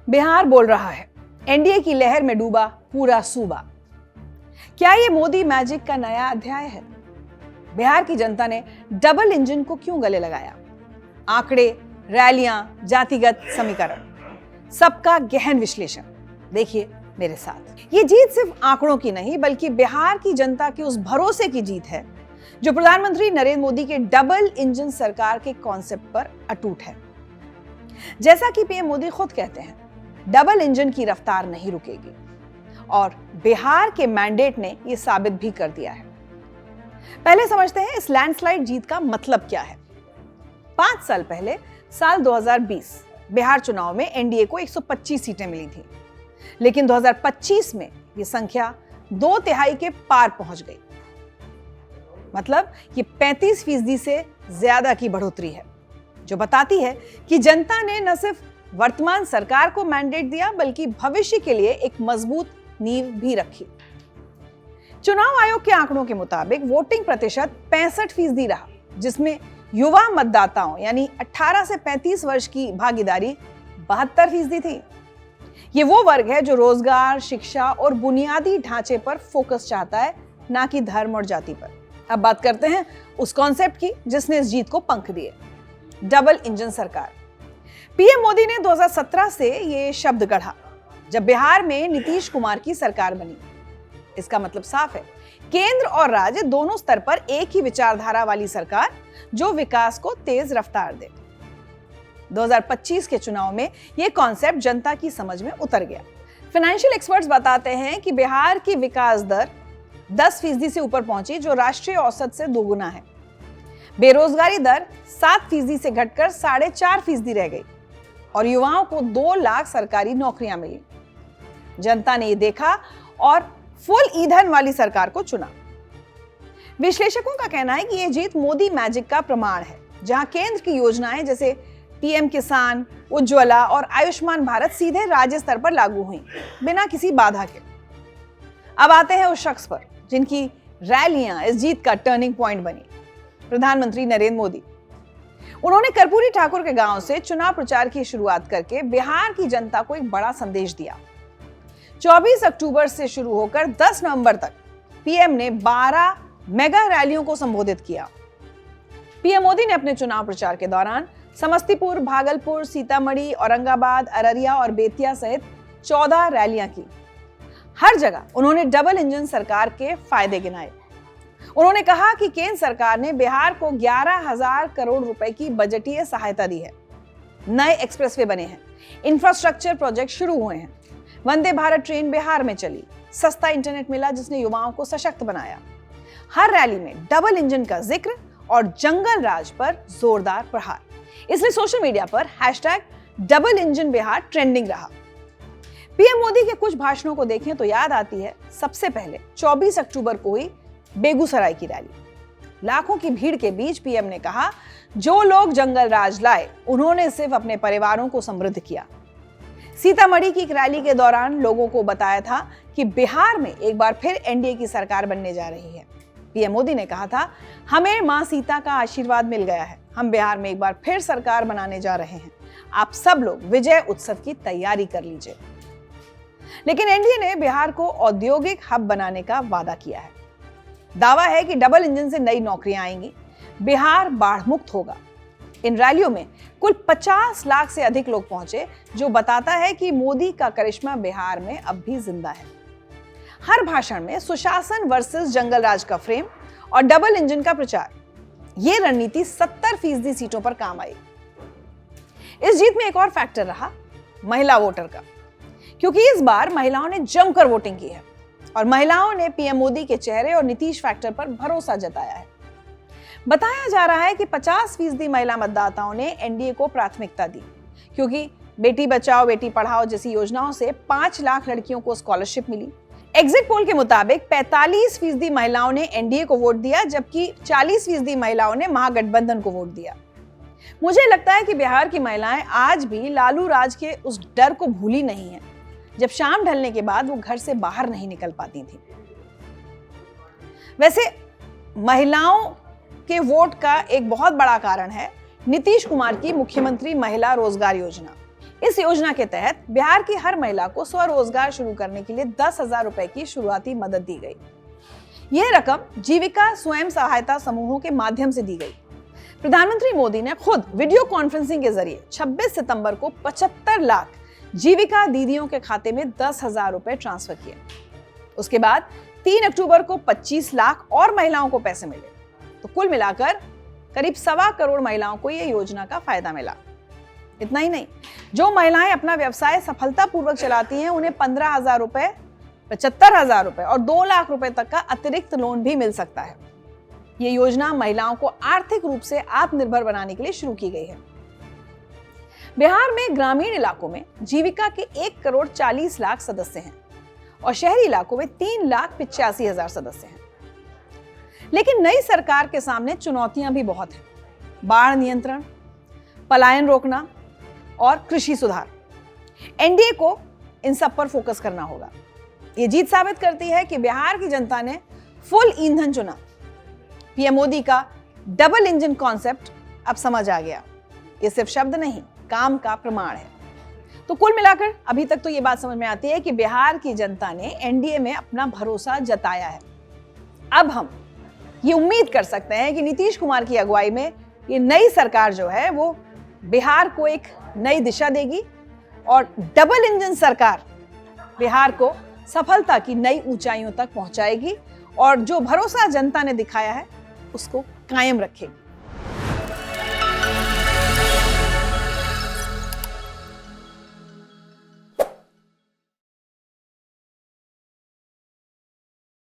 बिहार बोल रहा है, एनडीए की लहर में डूबा पूरा सूबा। क्या ये मोदी मैजिक का नया अध्याय है? बिहार की जनता ने डबल इंजन को क्यों गले लगाया? आंकड़े, रैलियां, जातिगत समीकरण, सबका गहन विश्लेषण देखिए मेरे साथ। ये जीत सिर्फ आंकड़ों की नहीं बल्कि बिहार की जनता के उस भरोसे की जीत है जो प्रधानमंत्री नरेंद्र मोदी के डबल इंजन सरकार के कॉन्सेप्ट पर अटूट है। जैसा कि पीएम मोदी खुद कहते हैं, डबल इंजन की रफ्तार नहीं रुकेगी और बिहार के मैंडेट ने यह साबित भी कर दिया है। पहले समझते हैं इस लैंडस्लाइड जीत का मतलब क्या है। 5 साल पहले साल 2020 बिहार चुनाव में एनडीए को 125 सीटें मिली थी, लेकिन 2025 में यह संख्या 2/3 के पार पहुंच गई। मतलब ये 35% से ज्यादा की बढ़ोतरी है, जो बताती है कि जनता ने न सिर्फ वर्तमान सरकार को मैंडेट दिया बल्कि भविष्य के लिए एक मजबूत नींव भी रखी। चुनाव आयोग के आंकड़ों के मुताबिक वोटिंग प्रतिशत 65% रहा, जिसमें युवा मतदाताओं यानी 18 से 35 वर्ष की भागीदारी 72% थी। ये वो वर्ग है जो रोजगार, शिक्षा और बुनियादी ढांचे पर फोकस चाहता है, ना कि धर्म और जाति पर। अब बात करते हैं उस कॉन्सेप्ट की जिसने इस जीत को पंख दिए, डबल इंजन सरकार। पीएम मोदी ने 2017 से ये शब्द गढ़ा जब बिहार में नीतीश कुमार की सरकार बनी। इसका मतलब साफ है, केंद्र और राज्य दोनों स्तर पर एक ही विचारधारा वाली सरकार जो विकास को तेज रफ्तार दे। 2025 के चुनाव में यह कॉन्सेप्ट जनता की समझ में उतर गया। फाइनेंशियल एक्सपर्ट्स बताते हैं कि बिहार की विकास दर 10% से ऊपर पहुंची, जो राष्ट्रीय औसत से दोगुना है। बेरोजगारी दर 7% से घटकर 4.5% रह गई और युवाओं को 2 लाख सरकारी नौकरियां मिली। जनता ने ये देखा और फुल ईंधन वाली सरकार को चुना। विश्लेषकों का कहना है कि यह जीत मोदी मैजिक का प्रमाण है, जहां केंद्र की योजनाएं जैसे पीएम किसान, उज्ज्वला और आयुष्मान भारत सीधे राज्य स्तर पर लागू हुई बिना किसी बाधा के। अब आते हैं उस शख्स पर जिनकी रैलियां इस जीत का टर्निंग पॉइंट बनी, प्रधानमंत्री नरेंद्र मोदी। उन्होंने कर्पूरी ठाकुर के गांव से चुनाव प्रचार की शुरुआत करके बिहार की जनता को एक बड़ा संदेश दिया। 24 अक्टूबर से शुरू होकर 10 नवंबर तक पीएम ने 12 मेगा रैलियों को संबोधित किया। पीएम मोदी ने अपने चुनाव प्रचार के दौरान समस्तीपुर, भागलपुर, सीतामढ़ी, औरंगाबाद, अररिया और बेतिया सहित 14 रैलियां की। हर जगह उन्होंने डबल इंजन सरकार के फायदे गिनाए। उन्होंने कहा कि केंद्र सरकार ने बिहार को 11,000 करोड़ रुपए की बजटीय सहायता दी है। नए एक्सप्रेसवे बने हैं, इंफ्रास्ट्रक्चर प्रोजेक्ट शुरू हुए हैं, वंदे भारत ट्रेन बिहार में चली, सस्ता इंटरनेट मिला जिसने युवाओं को सशक्त बनाया। हर रैली में डबल इंजन का जिक्र और जंगल राज पर जोरदार प्रहार। इसलिए सोशल मीडिया पर डबल इंजन बिहार ट्रेंडिंग रहा। पीएम मोदी के कुछ भाषणों को देखें तो याद आती है सबसे पहले 24 अक्टूबर को हुई बेगूसराय की रैली। लाखों की भीड़ के बीच पीएम ने कहा, जो लोग जंगल राज लाए उन्होंने सिर्फ अपने परिवारों को समृद्ध किया। सीतामढ़ी की एक रैली के दौरान लोगों को बताया था कि बिहार में एक बार फिर एनडीए की सरकार बनने जा रही है। पीएम मोदी ने कहा था, हमें मां सीता का आशीर्वाद मिल गया है, हम बिहार में एक बार फिर सरकार बनाने जा रहे हैं, आप सब लोग विजय उत्सव की तैयारी कर लीजिए। लेकिन एनडीए ने बिहार को औद्योगिक हब बनाने का वादा किया है। दावा है कि डबल इंजन से नई नौकरियां आएंगी, बिहार बाढ़ मुक्त होगा। इन रैलियों में कुल 50 लाख से अधिक लोग पहुंचे, जो बताता है कि मोदी का करिश्मा बिहार में अब भी जिंदा है। हर भाषण में सुशासन वर्सेस जंगल राज का फ्रेम और डबल इंजन का प्रचार, यह रणनीति 70% सीटों पर काम आई। इस जीत में एक और फैक्टर रहा महिला वोटर का, क्योंकि इस बार महिलाओं ने जमकर वोटिंग की है और महिलाओं ने पीएम मोदी के चेहरे और नीतीश फैक्टर पर भरोसा जताया है। बताया जा रहा है कि 50% महिला मतदाताओं ने एनडीए को प्राथमिकता दी, क्योंकि बेटी बचाओ बेटी पढ़ाओ जैसी योजनाओं से 5 लाख लड़कियों को स्कॉलरशिप मिली। एग्जिट पोल के मुताबिक 45% महिलाओं ने एनडीए को वोट दिया, जबकि 40% महिलाओं ने महागठबंधन को वोट दिया। मुझे लगता है कि बिहार की महिलाएं आज भी लालू राज के उस डर को भूली नहीं है, जब शाम ढलने के बाद वो घर से बाहर नहीं निकल पाती थी। वैसे महिलाओं के वोट का एक बहुत बड़ा कारण है नीतीश कुमार की मुख्यमंत्री महिला रोजगार योजना। इस योजना के तहत बिहार की हर महिला को स्वरोजगार शुरू करने के लिए 10,000 रुपए की शुरुआती मदद दी गई। यह रकम जीविका स्वयं सहायता समूहों के माध्यम से दी गई। प्रधानमंत्री मोदी ने खुद वीडियो कॉन्फ्रेंसिंग के जरिए 26 सितंबर को 75 लाख जीविका दीदियों के खाते में 10,000 रुपए ट्रांसफर किए। उसके बाद 3 अक्टूबर को 25 लाख और महिलाओं को पैसे मिले। तो कुल मिलाकर करीब 1.25 करोड़ महिलाओं को यह योजना का फायदा मिला। इतना ही नहीं, जो महिलाएं अपना व्यवसाय सफलतापूर्वक चलाती हैं उन्हें 15,000 रुपए, 75,000 रुपए और 2 लाख रुपए तक का अतिरिक्त लोन भी मिल सकता है। ये योजना महिलाओं को आर्थिक रूप से आत्मनिर्भर बनाने के लिए शुरू की गई है। बिहार में ग्रामीण इलाकों में जीविका के 1 करोड़ 40 लाख सदस्य हैं और शहरी इलाकों में 3,85,000 सदस्य हैं। लेकिन नई सरकार के सामने चुनौतियां भी बहुत हैं। बाढ़ नियंत्रण, पलायन रोकना और कृषि सुधार। एनडीए को इन सब पर फोकस करना होगा। ये जीत साबित करती है कि बिहार की जनता ने फुल ईंधन चुना। पीएम मोदी का डबल इंजन कॉन्सेप्ट अब समझ आ गया। ये सिर्फ शब्द नहीं, काम का प्रमाण है। तो कुल मिलाकर अभी तक तो ये बात समझ में आती है कि बिहार की जनता ने एनडीए में अपना भरोसा जताया है। अब हम ये उम्मीद कर सकते हैं कि नीतीश कुमार की अगुवाई में ये नई सरकार जो है वो बिहार को एक नई दिशा देगी और डबल इंजन सरकार बिहार को सफलता की नई ऊंचाइयों तक पहुंचाएगी और जो भरोसा जनता ने दिखाया है उसको कायम रखेगी।